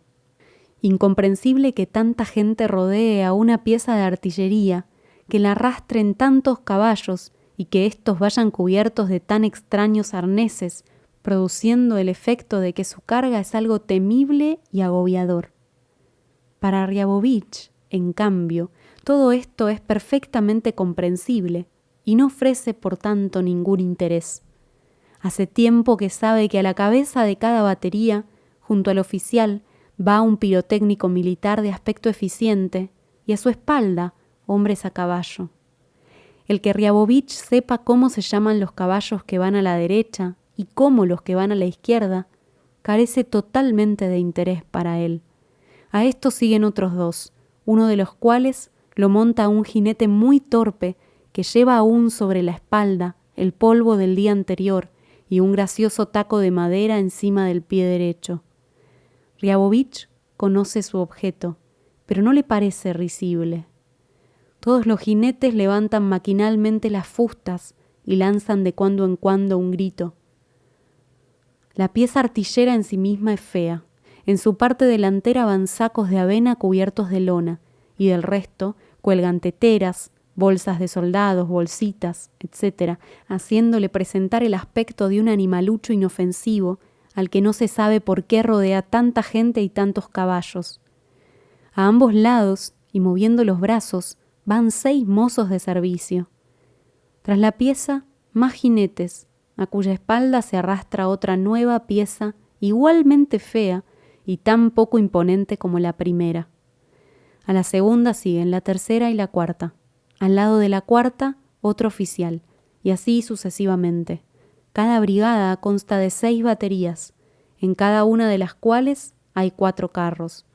Incomprensible que tanta gente rodee a una pieza de artillería, que la arrastren tantos caballos y que éstos vayan cubiertos de tan extraños arneses, produciendo el efecto de que su carga es algo temible y agobiador. Para Riabovich, en cambio, todo esto es perfectamente comprensible y no ofrece, por tanto, ningún interés. Hace tiempo que sabe que a la cabeza de cada batería, junto al oficial, va un pirotécnico militar de aspecto eficiente y a su espalda hombres a caballo. El que Riabovich sepa cómo se llaman los caballos que van a la derecha y cómo los que van a la izquierda, carece totalmente de interés para él. A estos siguen otros 2, uno de los cuales lo monta un jinete muy torpe que lleva aún sobre la espalda el polvo del día anterior y un gracioso taco de madera encima del pie derecho. Riabovich conoce su objeto, pero no le parece risible. Todos los jinetes levantan maquinalmente las fustas y lanzan de cuando en cuando un grito. La pieza artillera en sí misma es fea. En su parte delantera van sacos de avena cubiertos de lona, y del resto cuelgan teteras, bolsas de soldados, bolsitas, etc., haciéndole presentar el aspecto de un animalucho inofensivo al que no se sabe por qué rodea tanta gente y tantos caballos. A ambos lados, y moviendo los brazos, van 6 mozos de servicio. Tras la pieza, más jinetes, a cuya espalda se arrastra otra nueva pieza igualmente fea y tan poco imponente como la primera. A la segunda siguen la tercera y la cuarta. Al lado de la cuarta, otro oficial, y así sucesivamente. Cada brigada consta de 6 baterías, en cada una de las cuales hay 4 carros.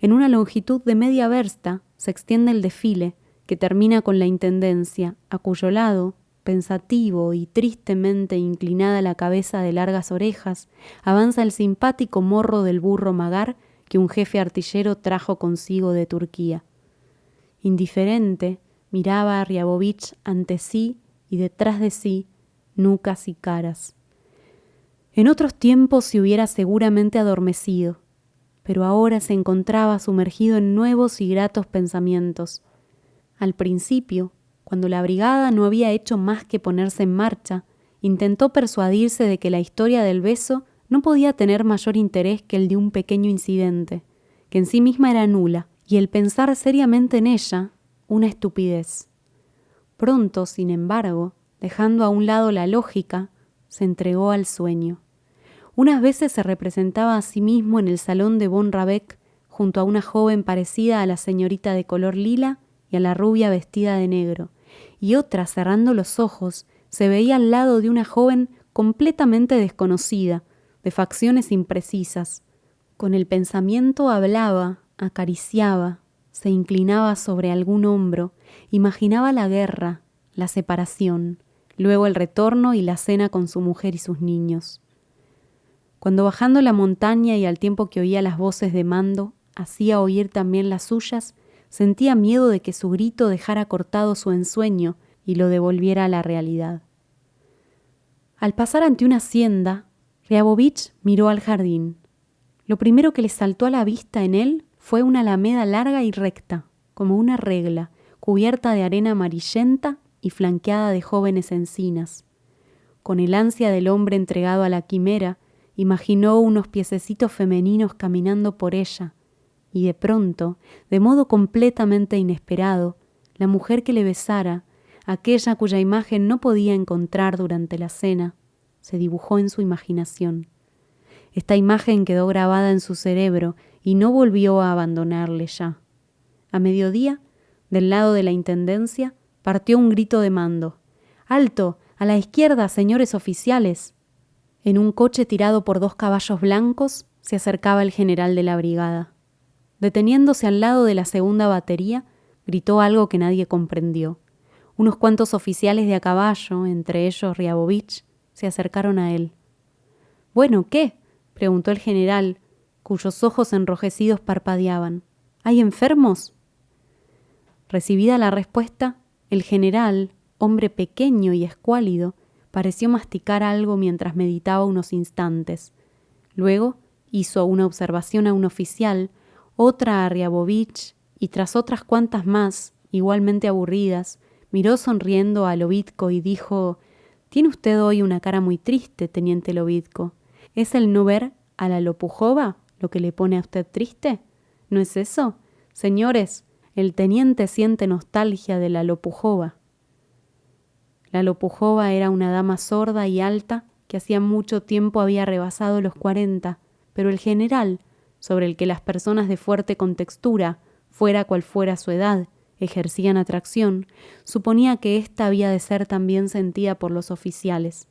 En una longitud de media versta se extiende el desfile, que termina con la intendencia, a cuyo lado, pensativo y tristemente inclinada la cabeza de largas orejas, avanza el simpático morro del burro Magar que un jefe artillero trajo consigo de Turquía. Indiferente, miraba a Riabovich ante sí y detrás de sí, nucas y caras. En otros tiempos se hubiera seguramente adormecido, pero ahora se encontraba sumergido en nuevos y gratos pensamientos. Al principio, cuando la brigada no había hecho más que ponerse en marcha, intentó persuadirse de que la historia del beso no podía tener mayor interés que el de un pequeño incidente, que en sí misma era nula, y el pensar seriamente en ella, una estupidez. Pronto, sin embargo, dejando a un lado la lógica, se entregó al sueño. Unas veces se representaba a sí mismo en el salón de von Rabeck junto a una joven parecida a la señorita de color lila y a la rubia vestida de negro, y otra, cerrando los ojos, se veía al lado de una joven completamente desconocida, de facciones imprecisas. Con el pensamiento hablaba, acariciaba, se inclinaba sobre algún hombro, imaginaba la guerra, la separación, luego el retorno y la cena con su mujer y sus niños. Cuando bajando la montaña y al tiempo que oía las voces de mando, hacía oír también las suyas, sentía miedo de que su grito dejara cortado su ensueño y lo devolviera a la realidad. Al pasar ante una hacienda, Riabovich miró al jardín. Lo primero que le saltó a la vista en él fue una alameda larga y recta, como una regla, cubierta de arena amarillenta y flanqueada de jóvenes encinas. Con el ansia del hombre entregado a la quimera, imaginó unos piececitos femeninos caminando por ella, y de pronto, de modo completamente inesperado, la mujer que le besara, aquella cuya imagen no podía encontrar durante la cena, se dibujó en su imaginación. Esta imagen quedó grabada en su cerebro y no volvió a abandonarle ya. A mediodía, del lado de la intendencia, partió un grito de mando. ¡Alto! ¡A la izquierda, señores oficiales! En un coche tirado por 2 caballos blancos se acercaba el general de la brigada. Deteniéndose al lado de la segunda batería, gritó algo que nadie comprendió. Unos cuantos oficiales de a caballo, entre ellos Riabovich, se acercaron a él. «Bueno, ¿qué?», preguntó el general, cuyos ojos enrojecidos parpadeaban. «¿Hay enfermos?». Recibida la respuesta, el general, hombre pequeño y escuálido, pareció masticar algo mientras meditaba unos instantes. Luego hizo una observación a un oficial, otra a Riabovich, y tras otras cuantas más, igualmente aburridas, miró sonriendo a Lobitko y dijo: «Tiene usted hoy una cara muy triste, teniente Lobitko. ¿Es el no ver a la Lopujova lo que le pone a usted triste? ¿No es eso? Señores, el teniente siente nostalgia de la Lopujova». La Lopujova era una dama sorda y alta que hacía mucho tiempo había rebasado los 40, pero el general, sobre el que las personas de fuerte contextura, fuera cual fuera su edad, ejercían atracción, suponía que ésta había de ser también sentida por los oficiales.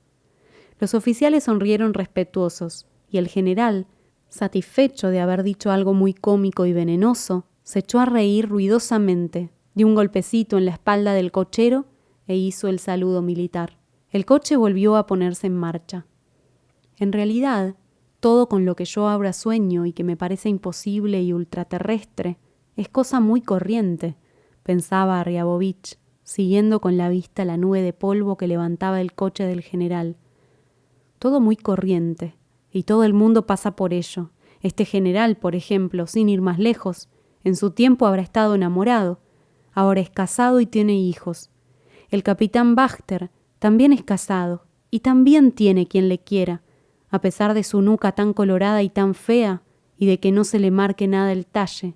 Los oficiales sonrieron respetuosos, y el general, satisfecho de haber dicho algo muy cómico y venenoso, se echó a reír ruidosamente, dio un golpecito en la espalda del cochero e hizo el saludo militar. El coche volvió a ponerse en marcha. En realidad, todo con lo que yo ahora sueño y que me parece imposible y ultraterrestre es cosa muy corriente, pensaba Riabovich, siguiendo con la vista la nube de polvo que levantaba el coche del general. Todo muy corriente, y todo el mundo pasa por ello. Este general, por ejemplo, sin ir más lejos, en su tiempo habrá estado enamorado, ahora es casado y tiene hijos. El capitán Bachter también es casado y también tiene quien le quiera, a pesar de su nuca tan colorada y tan fea y de que no se le marque nada el talle.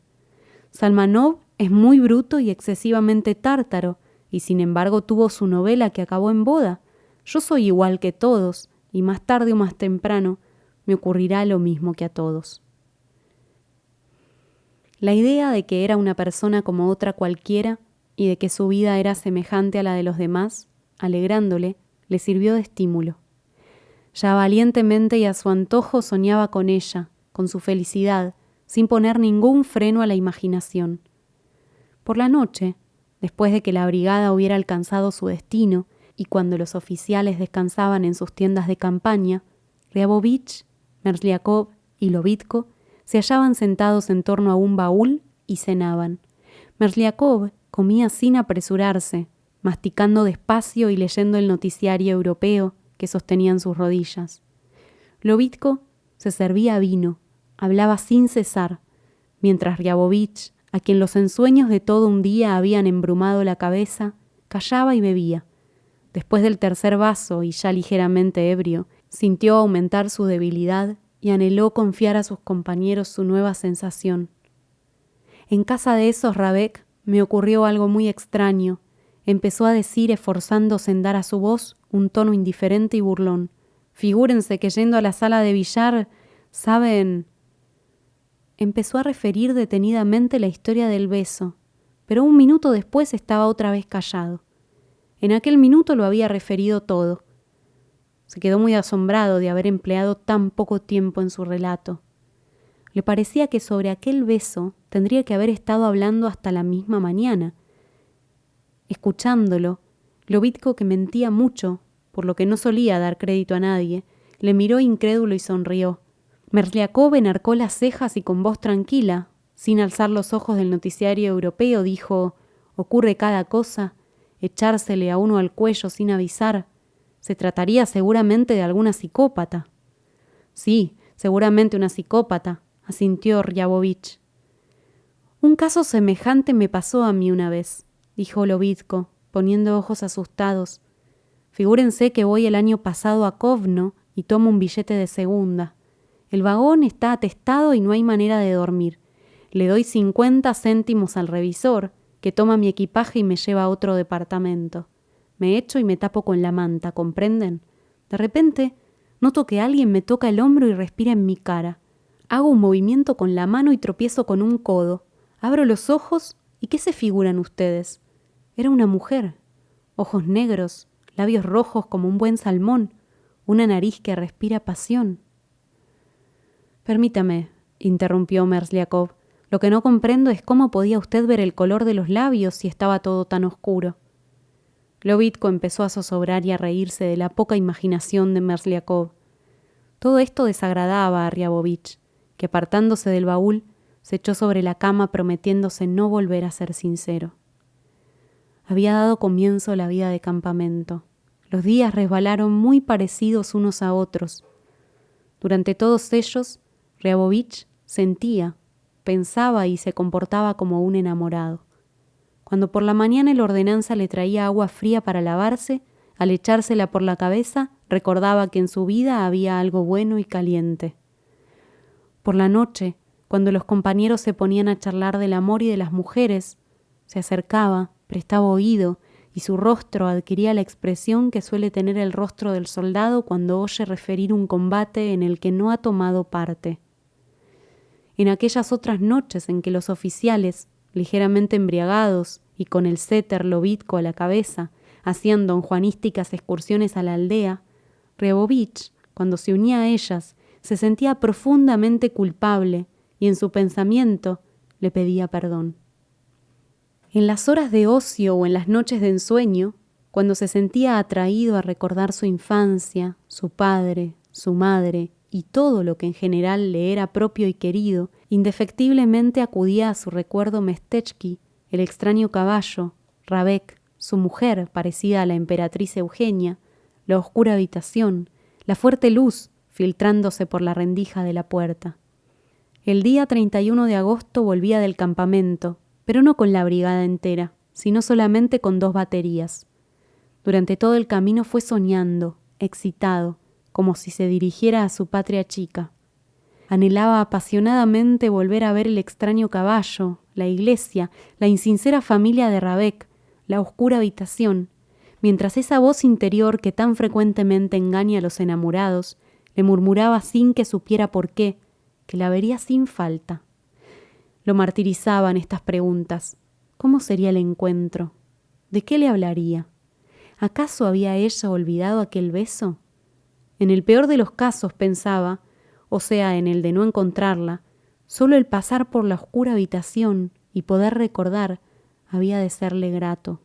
Salmanov es muy bruto y excesivamente tártaro, y sin embargo tuvo su novela que acabó en boda. Yo soy igual que todos, y más tarde o más temprano me ocurrirá lo mismo que a todos. La idea de que era una persona como otra cualquiera y de que su vida era semejante a la de los demás, alegrándole, le sirvió de estímulo. Ya valientemente y a su antojo soñaba con ella, con su felicidad, sin poner ningún freno a la imaginación. Por la noche, después de que la brigada hubiera alcanzado su destino y cuando los oficiales descansaban en sus tiendas de campaña, Riabovich, Merzliakov y Lobitko se hallaban sentados en torno a un baúl y cenaban. Merzliakov comía sin apresurarse, masticando despacio y leyendo el noticiario europeo que sostenían sus rodillas. Lobitko se servía vino, hablaba sin cesar, mientras Riabovich, a quien los ensueños de todo un día habían embrumado la cabeza, callaba y bebía. Después del tercer vaso, y ya ligeramente ebrio, sintió aumentar su debilidad y anheló confiar a sus compañeros su nueva sensación. En casa de esos Rabeck me ocurrió algo muy extraño. Empezó a decir, esforzándose en dar a su voz un tono indiferente y burlón. Figúrense que yendo a la sala de billar, ¿saben? Empezó a referir detenidamente la historia del beso, pero un minuto después estaba otra vez callado. En aquel minuto lo había referido todo. Se quedó muy asombrado de haber empleado tan poco tiempo en su relato. Le parecía que sobre aquel beso tendría que haber estado hablando hasta la misma mañana. Escuchándolo, Lobitko, que mentía mucho, por lo que no solía dar crédito a nadie, le miró incrédulo y sonrió. Merzliakov enarcó las cejas y con voz tranquila, sin alzar los ojos del noticiario europeo, dijo: «Ocurre cada cosa, echársele a uno al cuello sin avisar. Se trataría seguramente de alguna psicópata». «Sí, seguramente una psicópata», asintió Riabovich. «Un caso semejante me pasó a mí una vez», dijo Lobitko, poniendo ojos asustados. «Figúrense que voy el año pasado a Kovno y tomo un billete de segunda. El vagón está atestado y no hay manera de dormir. Le doy 50 céntimos al revisor, que toma mi equipaje y me lleva a otro departamento. Me echo y me tapo con la manta, ¿comprenden? De repente, noto que alguien me toca el hombro y respira en mi cara. Hago un movimiento con la mano y tropiezo con un codo. Abro los ojos y ¿qué se figuran ustedes? Era una mujer. Ojos negros, labios rojos como un buen salmón, una nariz que respira pasión. Permítame, interrumpió Merzliakov. Lo que no comprendo es cómo podía usted ver el color de los labios si estaba todo tan oscuro. Lovitko empezó a zozobrar y a reírse de la poca imaginación de Merzliakov. Todo esto desagradaba a Ryabovich, que apartándose del baúl, se echó sobre la cama prometiéndose no volver a ser sincero. Había dado comienzo la vida de campamento. Los días resbalaron muy parecidos unos a otros. Durante todos ellos, Ryabovich sentía, pensaba y se comportaba como un enamorado. Cuando por la mañana el ordenanza le traía agua fría para lavarse, al echársela por la cabeza, recordaba que en su vida había algo bueno y caliente. Por la noche, cuando los compañeros se ponían a charlar del amor y de las mujeres, se acercaba, prestaba oído, y su rostro adquiría la expresión que suele tener el rostro del soldado cuando oye referir un combate en el que no ha tomado parte. En aquellas otras noches en que los oficiales, ligeramente embriagados y con el séter Lovitko a la cabeza, hacían donjuanísticas excursiones a la aldea, Ryabovich, cuando se unía a ellas, se sentía profundamente culpable y en su pensamiento le pedía perdón. En las horas de ocio o en las noches de ensueño, cuando se sentía atraído a recordar su infancia, su padre, su madre y todo lo que en general le era propio y querido, indefectiblemente acudía a su recuerdo Mestechki, el extraño caballo, Rabek, su mujer parecida a la emperatriz Eugenia, la oscura habitación, la fuerte luz filtrándose por la rendija de la puerta. El día 31 de agosto volvía del campamento, pero no con la brigada entera, sino solamente con 2 baterías. Durante todo el camino fue soñando, excitado, como si se dirigiera a su patria chica. Anhelaba apasionadamente volver a ver el extraño caballo, la iglesia, la insincera familia de Rabek, la oscura habitación, mientras esa voz interior que tan frecuentemente engaña a los enamorados le murmuraba sin que supiera por qué, que la vería sin falta. Lo martirizaban estas preguntas. ¿Cómo sería el encuentro? ¿De qué le hablaría? ¿Acaso había ella olvidado aquel beso? En el peor de los casos, pensaba, o sea, en el de no encontrarla, solo el pasar por la oscura habitación y poder recordar había de serle grato.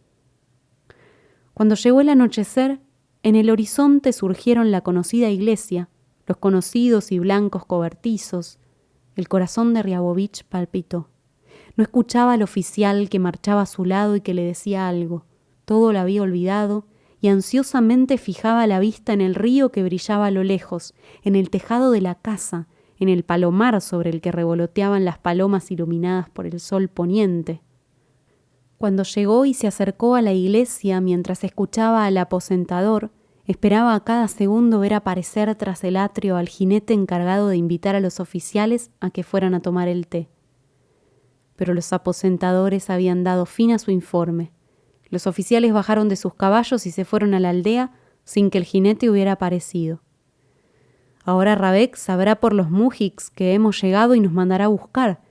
Cuando llegó el anochecer, en el horizonte surgieron la conocida iglesia, los conocidos y blancos cobertizos. El corazón de Ryabovich palpitó. No escuchaba al oficial que marchaba a su lado y que le decía algo. Todo lo había olvidado y ansiosamente fijaba la vista en el río que brillaba a lo lejos, en el tejado de la casa, en el palomar sobre el que revoloteaban las palomas iluminadas por el sol poniente. Cuando llegó y se acercó a la iglesia mientras escuchaba al aposentador, esperaba a cada segundo ver aparecer tras el atrio al jinete encargado de invitar a los oficiales a que fueran a tomar el té. Pero los aposentadores habían dado fin a su informe. Los oficiales bajaron de sus caballos y se fueron a la aldea sin que el jinete hubiera aparecido. Ahora Rabek sabrá por los mujiks que hemos llegado y nos mandará a buscar,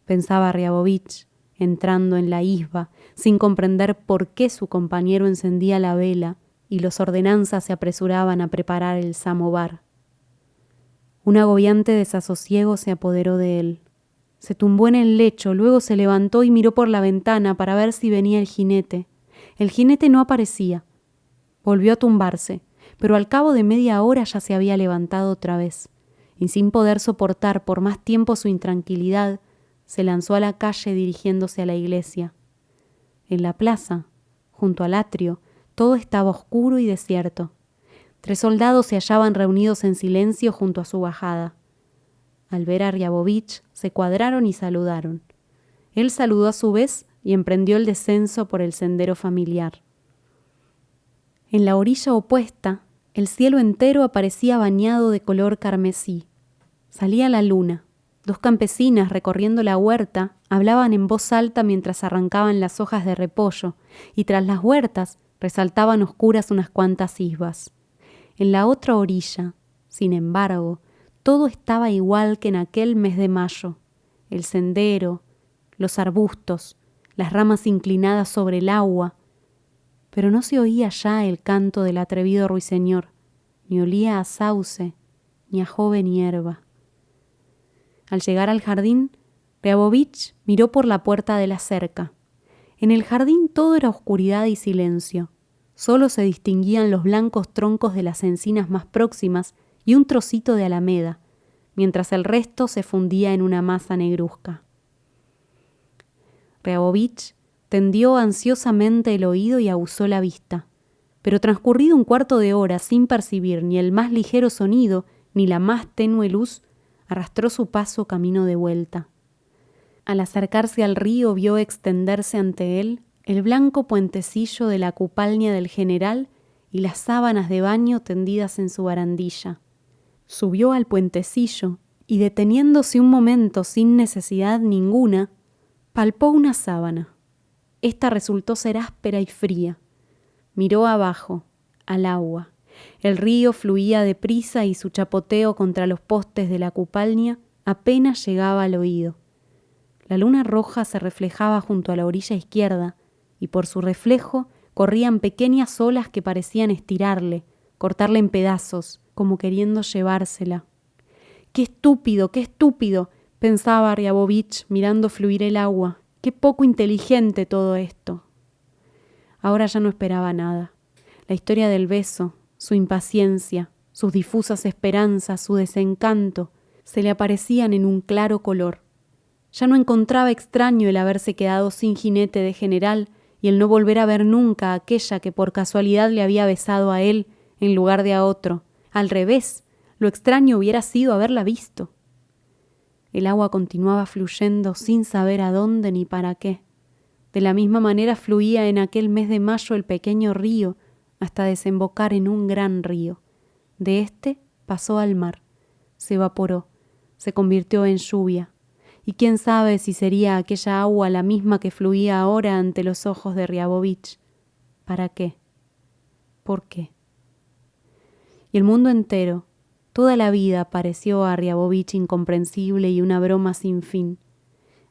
pensaba Ryabovich, entrando en la isba, sin comprender por qué su compañero encendía la vela y los ordenanzas se apresuraban a preparar el samovar. Un agobiante desasosiego se apoderó de él. Se tumbó en el lecho, luego se levantó y miró por la ventana para ver si venía el jinete. El jinete no aparecía. Volvió a tumbarse, pero al cabo de media hora ya se había levantado otra vez, y sin poder soportar por más tiempo su intranquilidad, se lanzó a la calle dirigiéndose a la iglesia. En la plaza, junto al atrio, todo estaba oscuro y desierto. 3 soldados se hallaban reunidos en silencio junto a su bajada. Al ver a Ryabovich, se cuadraron y saludaron. Él saludó a su vez y emprendió el descenso por el sendero familiar. En la orilla opuesta, el cielo entero aparecía bañado de color carmesí. Salía la luna. 2 campesinas recorriendo la huerta hablaban en voz alta mientras arrancaban las hojas de repollo, y tras las huertas resaltaban oscuras unas cuantas isbas. En la otra orilla, sin embargo, todo estaba igual que en aquel mes de mayo. El sendero, los arbustos, las ramas inclinadas sobre el agua, pero no se oía ya el canto del atrevido ruiseñor, ni olía a sauce, ni a joven hierba. Al llegar al jardín, Riabovich miró por la puerta de la cerca. En el jardín todo era oscuridad y silencio. Solo se distinguían los blancos troncos de las encinas más próximas y un trocito de alameda, mientras el resto se fundía en una masa negruzca. Riabovich tendió ansiosamente el oído y aguzó la vista, pero transcurrido un cuarto de hora sin percibir ni el más ligero sonido ni la más tenue luz, arrastró su paso camino de vuelta. Al acercarse al río vio extenderse ante él el blanco puentecillo de la cupalnia del general y las sábanas de baño tendidas en su barandilla. Subió al puentecillo y, deteniéndose un momento sin necesidad ninguna, palpó una sábana. Esta resultó ser áspera y fría. Miró abajo, al agua. El río fluía deprisa y su chapoteo contra los postes de la cupalnia apenas llegaba al oído. La luna roja se reflejaba junto a la orilla izquierda y por su reflejo corrían pequeñas olas que parecían estirarle, cortarle en pedazos, como queriendo llevársela. ¡Qué estúpido, qué estúpido!, pensaba Riabovich mirando fluir el agua. ¡Qué poco inteligente todo esto! Ahora ya no esperaba nada. La historia del beso, su impaciencia, sus difusas esperanzas, su desencanto, se le aparecían en un claro color. Ya no encontraba extraño el haberse quedado sin jinete de general y el no volver a ver nunca a aquella que por casualidad le había besado a él en lugar de a otro. Al revés, lo extraño hubiera sido haberla visto. El agua continuaba fluyendo sin saber a dónde ni para qué. De la misma manera fluía en aquel mes de mayo el pequeño río hasta desembocar en un gran río. De este pasó al mar, se evaporó, se convirtió en lluvia. Y quién sabe si sería aquella agua la misma que fluía ahora ante los ojos de Riabovich. ¿Para qué? ¿Por qué? Y el mundo entero, toda la vida pareció a Riabovich incomprensible y una broma sin fin.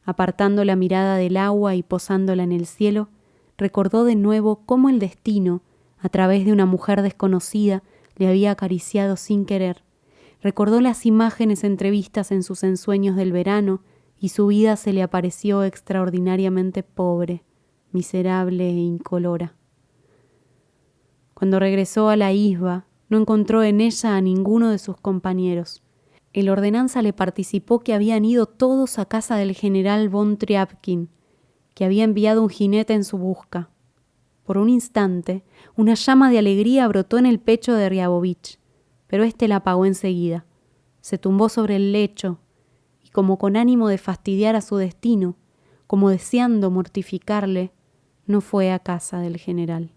Apartando la mirada del agua y posándola en el cielo, recordó de nuevo cómo el destino, a través de una mujer desconocida, le había acariciado sin querer. Recordó las imágenes entrevistas en sus ensueños del verano y su vida se le apareció extraordinariamente pobre, miserable e incolora. Cuando regresó a la isba, no encontró en ella a ninguno de sus compañeros. El ordenanza le participó que habían ido todos a casa del general von Triapkin, que había enviado un jinete en su busca. Por un instante, una llama de alegría brotó en el pecho de Riabovich, pero éste la apagó enseguida. Se tumbó sobre el lecho y, como con ánimo de fastidiar a su destino, como deseando mortificarle, no fue a casa del general.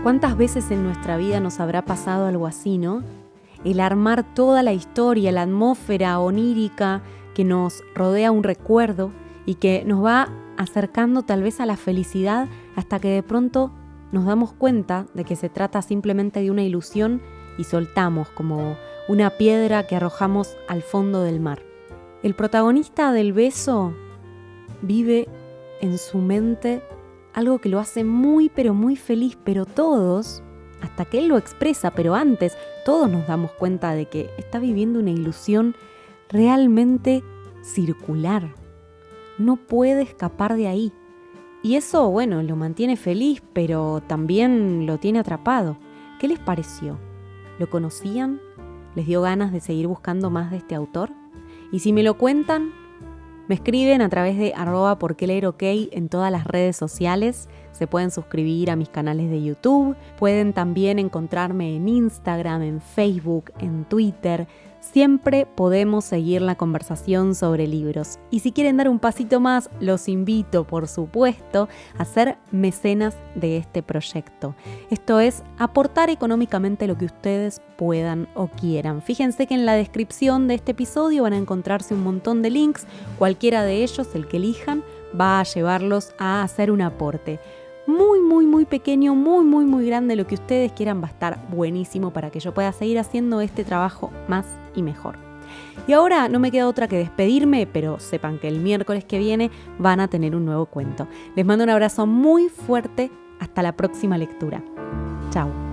¿Cuántas veces en nuestra vida nos habrá pasado algo así, no? El armar toda la historia, la atmósfera onírica que nos rodea un recuerdo y que nos va acercando tal vez a la felicidad hasta que de pronto nos damos cuenta de que se trata simplemente de una ilusión y soltamos como una piedra que arrojamos al fondo del mar. El protagonista del beso vive en su mente algo que lo hace muy pero muy feliz, pero todos, hasta que él lo expresa, pero antes, todos nos damos cuenta de que está viviendo una ilusión realmente circular. No puede escapar de ahí. Y eso, bueno, lo mantiene feliz, pero también lo tiene atrapado. ¿Qué les pareció? ¿Lo conocían? ¿Les dio ganas de seguir buscando más de este autor? Y si me lo cuentan, me escriben a través de @porqueleerok en todas las redes sociales. se pueden suscribir a mis canales de YouTube, pueden también encontrarme en Instagram, en Facebook, en Twitter. Siempre podemos seguir la conversación sobre libros. Y si quieren dar un pasito más, los invito, por supuesto, a ser mecenas de este proyecto. Esto es aportar económicamente lo que ustedes puedan o quieran. Fíjense que en la descripción de este episodio van a encontrarse un montón de links. Cualquiera de ellos, el que elijan, va a llevarlos a hacer un aporte. Muy pequeño, muy grande, lo que ustedes quieran va a estar buenísimo para que yo pueda seguir haciendo este trabajo más y mejor. Y ahora no me queda otra que despedirme, pero sepan que el miércoles que viene van a tener un nuevo cuento. Les mando un abrazo muy fuerte, hasta la próxima lectura. Chao.